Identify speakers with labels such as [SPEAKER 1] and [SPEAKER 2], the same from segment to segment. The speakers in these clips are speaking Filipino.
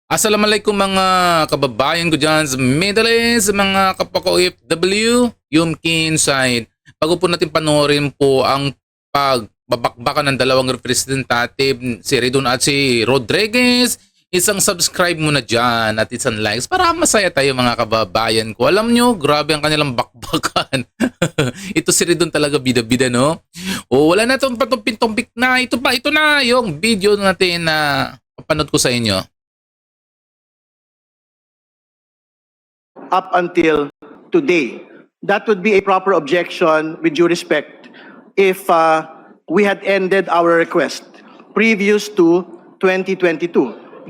[SPEAKER 1] Assalamualaikum mga kababayan ko dyan sa Middle East, mga kapaka-OFW, Yumkin side. Bago po natin panoorin po ang pagbabakbakan ng dalawang representative, si Ridon at si Rodriguez, isang subscribe muna dyan at isang likes para masaya tayo mga kababayan ko. Alam nyo, grabe ang kanilang bakbakan. Ito si Ridon talaga bida-bida, no? O wala na itong patumpik na. Ito na yung video natin na papanood ko sa inyo.
[SPEAKER 2] Up until today. That would be a proper objection with due respect if we had ended our request previous to 2022.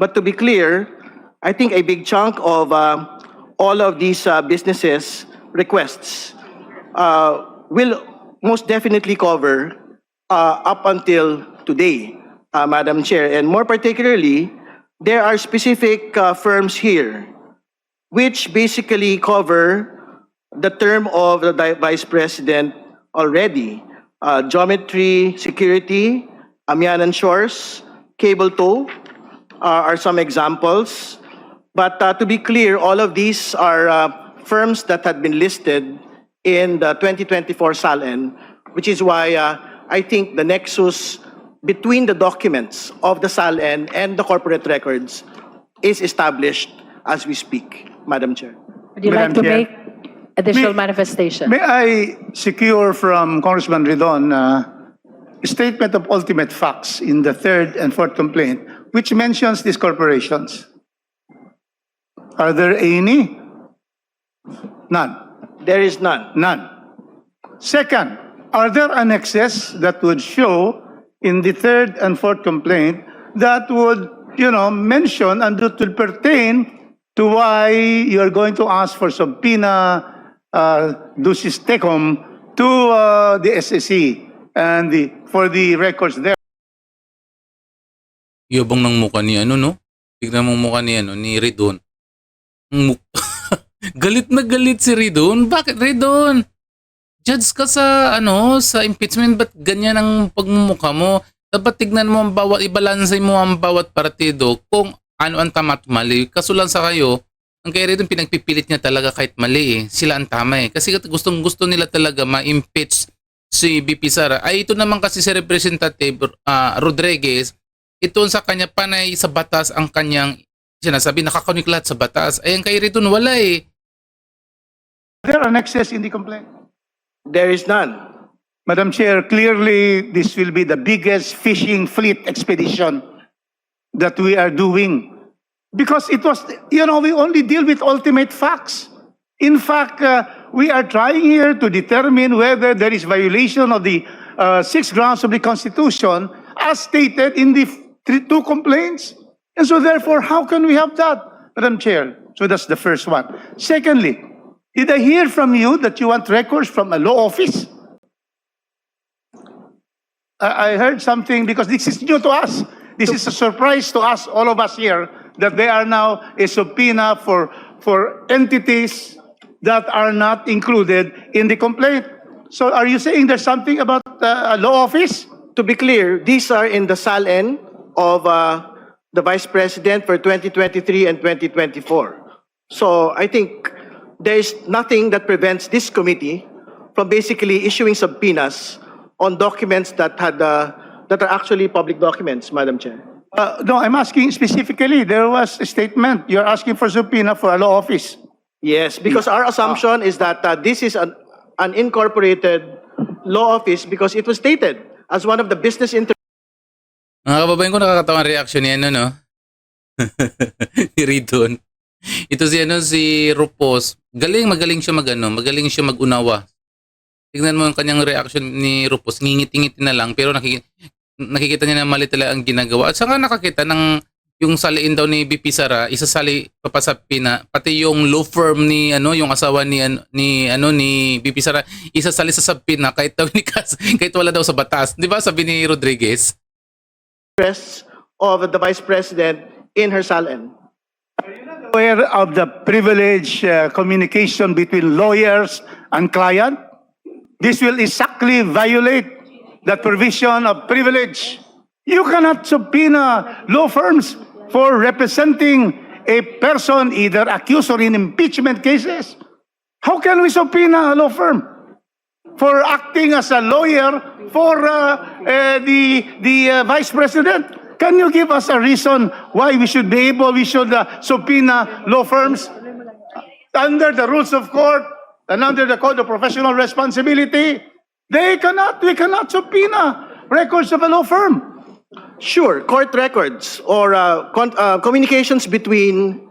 [SPEAKER 2] But to be clear, I think a big chunk of all of these businesses' requests will most definitely cover up until today, Madam Chair. And more particularly, there are specific firms here which basically cover the term of the Vice President already. Geometry Security, Amianan Shores, Cable Tow are some examples. But to be clear, all of these are firms that had been listed in the 2024 SALN, which is why I think the nexus between the documents of the SALN and the corporate records is established as we speak. Madam Chair.
[SPEAKER 3] Would you
[SPEAKER 4] Madam
[SPEAKER 3] like to
[SPEAKER 4] Chair.
[SPEAKER 3] make additional manifestation?
[SPEAKER 4] May I secure from Congressman Ridon a statement of ultimate facts in the third and fourth complaint, which mentions these corporations? Are there any? None.
[SPEAKER 2] There is none.
[SPEAKER 4] None. Second, are there annexes that would show in the third and fourth complaint that would, mention and that will pertain to why you're going to ask for subpoena ducis tecum to the SEC and for the records there?
[SPEAKER 1] Yabang ng mukha ni no? Tignan mo mukha ni Ridon. Galit na galit si Ridon. Bakit Ridon? Judge ka sa sa impeachment, ba't ganyan ang pagmumukha mo? Dapat tignan mo ang bawat, ibalansay mo ang bawat partido kung ano ang tama at mali. Kaso lang sa kayo, ang kay Ridon pinagpipilit niya talaga kahit mali eh. Sila ang tama eh. Kasi gusto nila talaga ma-impeach si BP Sara. Ay ito naman kasi si Representative Rodriguez, ito sa kanya panay sa batas ang kanyang sinasabi, nakakanik lahat sa batas. Ay ang kay Ridon wala eh.
[SPEAKER 4] Are there annexes in the complaint?
[SPEAKER 2] There is none.
[SPEAKER 4] Madam Chair, clearly this will be the biggest fishing fleet expedition that we are doing. Because it was, we only deal with ultimate facts. In fact, we are trying here to determine whether there is violation of the 6 grounds of the Constitution as stated in the two complaints. And so therefore, how can we have that, Madam Chair? So that's the first one. Secondly, did I hear from you that you want records from a law office? I heard something because this is new to us. This is a surprise to us, all of us here, that they are now a subpoena for entities that are not included in the complaint. So are you saying there's something about a law office?
[SPEAKER 2] To be clear, these are in the SALN of the Vice President for 2023 and 2024. So I think there is nothing that prevents this committee from basically issuing subpoenas on documents that are actually public documents, Madam Chair.
[SPEAKER 4] No, I'm asking specifically. There was a statement. You're asking for subpoena for a law office.
[SPEAKER 2] Yes, because our assumption is that this is an unincorporated law office because it was stated as one of the business interests.
[SPEAKER 1] Mga kababayan ko, nakakatawang reaction niya no? Ni Ridon. Ito si Rupos. Magaling siya magaling siya mag-unawa. Tignan mo ang kanyang reaction ni Rupos. Ngingiti-ngiti na lang pero nakikita niya na mali talaga ang ginagawa. At saka nakakita ng yung saliin daw ni BP Sara, isasali papasapina, pati yung law firm ni yung asawa ni BP Sara, isasali sa sapina kahit wala daw sa batas. 'Di ba sabi ni Rodriguez?
[SPEAKER 2] Of the Vice President in her SALN.
[SPEAKER 4] Aware of the privilege communication between lawyers and client? This will exactly violate that provision of privilege. You cannot subpoena law firms for representing a person either accused or in impeachment cases, how can we subpoena a law firm for acting as a lawyer for the vice president? Can you give us a reason why we should subpoena law firms under the rules of court and under the Code of Professional Responsibility? We cannot subpoena records of a law firm.
[SPEAKER 2] Sure, court records or communications between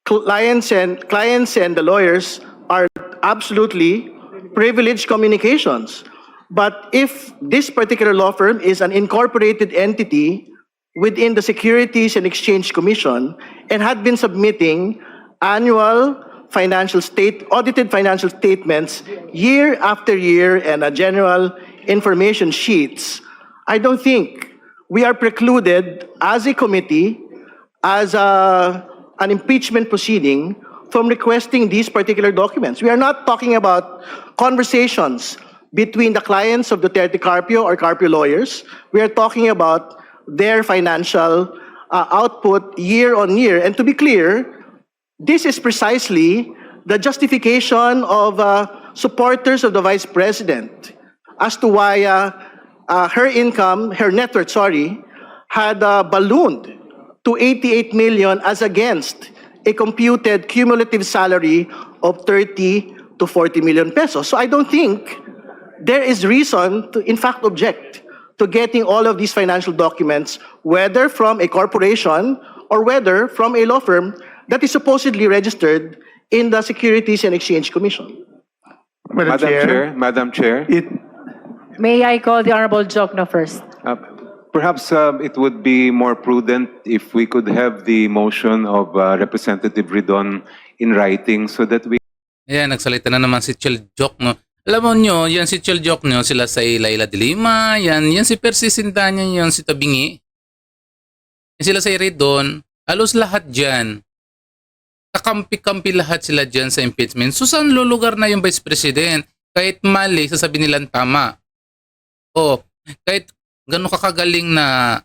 [SPEAKER 2] clients and the lawyers are absolutely privileged communications. But if this particular law firm is an incorporated entity within the Securities and Exchange Commission and had been submitting annual audited financial statements year after year and general information sheets, I don't think we are precluded as a committee, as an impeachment proceeding, from requesting these particular documents. We are not talking about conversations between the clients of Duterte Carpio or Carpio lawyers. We are talking about their financial output year on year. And to be clear, this is precisely the justification of supporters of the Vice President as to why her net worth, had ballooned to 88 million as against a computed cumulative salary of 30 to 40 million pesos. So I don't think there is reason to, in fact, object to getting all of these financial documents, whether from a corporation or whether from a law firm that is supposedly registered in the Securities and Exchange Commission.
[SPEAKER 5] Madam Chair,
[SPEAKER 3] May I call the Honorable Jokno first?
[SPEAKER 5] perhaps it would be more prudent if we could have the motion of Representative Ridon in writing so that we
[SPEAKER 1] Ayan, nagsalita na naman si Chel Jokno. Alam mo nyo, yan si Chel Jokno, sila sa Laila de Lima, yan si Percy Sintanya, yan si Tabingi. Yan sila sa Ridon, halos lahat dyan. Kakampi-kampi lahat sila dyan sa impeachment. So saan lulugar na yung Vice President? Kahit mali, sasabihin nilang tama. O, kahit gano'n kakagaling na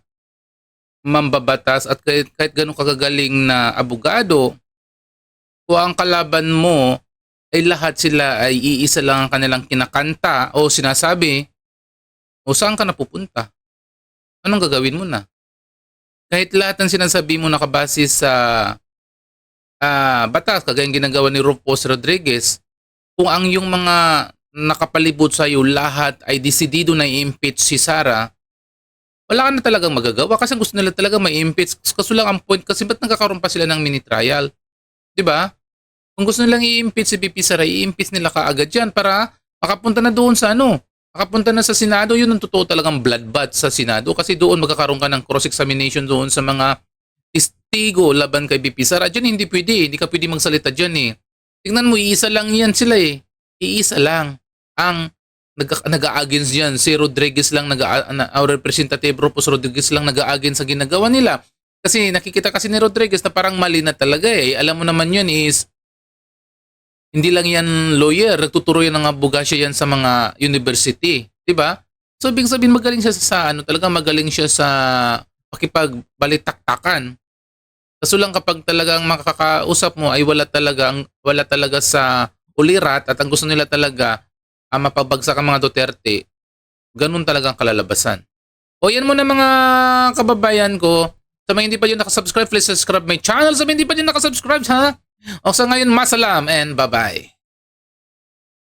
[SPEAKER 1] mambabatas at kahit gano'n kakagaling na abogado, kung ang kalaban mo ay lahat sila ay iisa lang ang kanilang kinakanta o sinasabi, o saan ka napupunta? Anong gagawin mo na? Kahit lahat ng sinasabi mo nakabase sa batas, kagaya ginagawa ni Rufus Rodriguez, kung ang yung mga nakapalibot sa iyo lahat ay desidido na i-impeach si Sara, wala ka na talagang magagawa kasi gusto nila talaga ma-impeach. Kaso lang ang point kasi ba't nagkakaroon pa sila ng mini-trial? Diba? Kung gusto nilang i-impeach si VP Sara, i-impeach nila kaagad yan para makapunta na doon sa makapunta na sa Senado. Yun ang totoo talagang bloodbath sa Senado kasi doon magkakaroon ka ng cross-examination doon sa mga testigo laban kay VP Sara. Diyan hindi pwede, hindi ka pwede magsalita dyan eh. Tingnan mo, iisa lang yan sila eh. Iisa lang ang nag-a-against dyan. Si Rodriguez lang, Representative Rufus Rodriguez lang nag-a-against sa ginagawa nila. Kasi nakikita kasi ni Rodriguez na parang mali na talaga eh. Alam mo naman yun is, hindi lang yan lawyer, nagtuturo yan ng abogasya yan sa mga university. Diba? So, ibig sabihin magaling siya sa talaga magaling siya sa pakipagbalitaktakan. Kaso lang kapag talagang makakausap mo ay wala talaga sa ulirat at ang gusto nila talaga mapabagsak ang mga Duterte, ganun talagang kalalabasan. O yan muna mga kababayan ko. Sa mga hindi pa dyan nakasubscribe, please subscribe my channel. Sa mga hindi pa dyan nakasubscribe, ha? O sa ngayon, masalam and bye-bye.